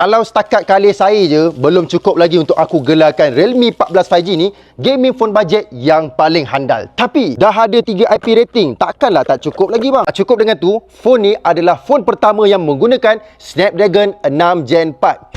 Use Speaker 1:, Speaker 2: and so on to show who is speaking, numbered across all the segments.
Speaker 1: Kalau setakat kali saya je, belum cukup lagi untuk aku gelarkan Realme 14 5G ni gaming phone bajet yang paling handal. Tapi dah ada 3 IP rating, takkanlah tak cukup lagi bang. Cukup dengan tu, phone ni adalah phone pertama yang menggunakan Snapdragon 6 Gen 4.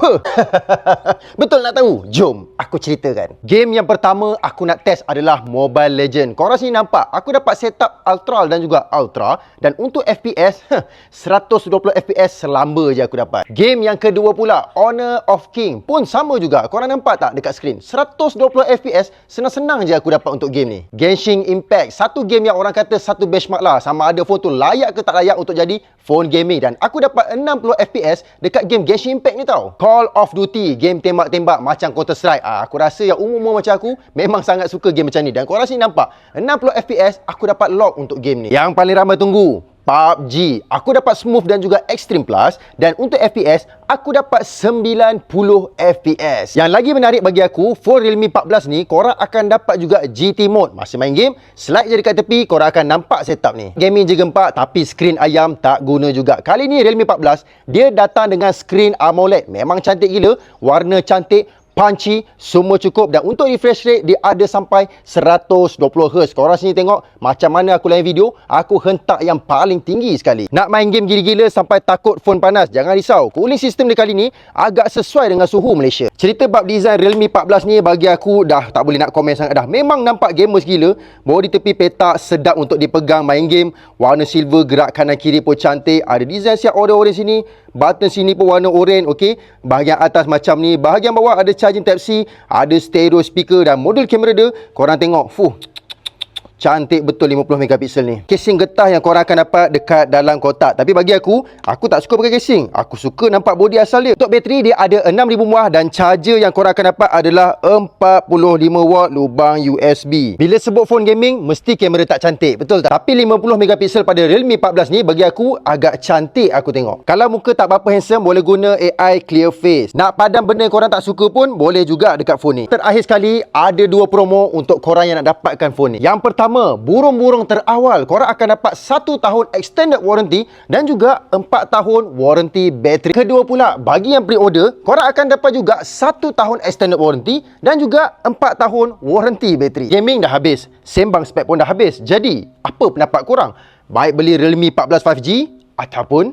Speaker 1: Betul nak tahu? Jom aku ceritakan. Game yang pertama aku nak test adalah Mobile Legend. Korang sini nampak, aku dapat setup Ultra dan juga Ultra. Dan untuk FPS, 120 FPS selamba je aku dapat. Game yang kedua pula, Honor of King pun sama juga. Korang nampak tak dekat skrin? 120 FPS, senang-senang je aku dapat untuk game ni. Genshin Impact, satu game yang orang kata satu benchmark lah. Sama ada phone tu layak ke tak layak untuk jadi phone gaming. Dan aku dapat 60 FPS dekat game Genshin Impact ni tau. Call of Duty, game tembak-tembak macam Counter Strike. Aku rasa yang umur macam aku memang sangat suka game macam ni. Dan korang sini nampak, 60 FPS aku dapat lock untuk game ni. Yang paling ramai tunggu, PUBG. Aku dapat smooth dan juga extreme plus. Dan untuk FPS, aku dapat 90 FPS. Yang lagi menarik bagi aku, phone Realme 14 ni, korang akan dapat juga GT mode. Masa main game, slide je dekat tepi, korang akan nampak setup ni. Gaming je gempak, tapi skrin ayam tak guna juga. Kali ni Realme 14, dia datang dengan skrin AMOLED. Memang cantik gila, warna cantik, punchy, semua cukup. Dan untuk refresh rate, dia ada sampai 120Hz. Korang sini tengok macam mana aku live video, aku hentak yang paling tinggi sekali. Nak main game gila-gila sampai takut phone panas, jangan risau. Cooling system dia kali ni agak sesuai dengan suhu Malaysia. Cerita bab design Realme 14 ni bagi aku dah tak boleh nak komen sangat dah. Memang nampak gamers gila. Body tepi petak, sedap untuk dipegang main game. Warna silver, gerak kanan kiri pun cantik. Ada design siap order-order sini. Button sini pun warna oranye, okey. Bahagian atas macam ni, bahagian bawah ada charging Type-C, ada stereo speaker dan modul kamera dia. Korang tengok, cantik betul 50 megapiksel ni. Casing getah yang korang akan dapat dekat dalam kotak. Tapi bagi aku tak suka pakai casing. Aku suka nampak body asal dia. Untuk bateri, dia ada 6000 mAh dan charger yang korang akan dapat adalah 45W lubang USB. Bila sebut phone gaming, mesti kamera tak cantik, betul tak? Tapi 50 megapiksel pada Realme 14 ni bagi aku agak cantik aku tengok. Kalau muka tak berapa handsome, boleh guna AI clear face. Nak padam benda yang korang tak suka pun boleh juga dekat phone ni. Terakhir sekali, ada 2 promo untuk korang yang nak dapatkan phone ni. Yang pertama, burung-burung terawal, korang akan dapat 1 tahun extended warranty dan juga 4 tahun warranty bateri. Kedua pula, bagi yang pre-order, korang akan dapat juga 1 tahun extended warranty dan juga 4 tahun warranty bateri. Gaming dah habis, sembang spek pun dah habis. Jadi, apa pendapat korang? Baik beli Realme 14 5G ataupun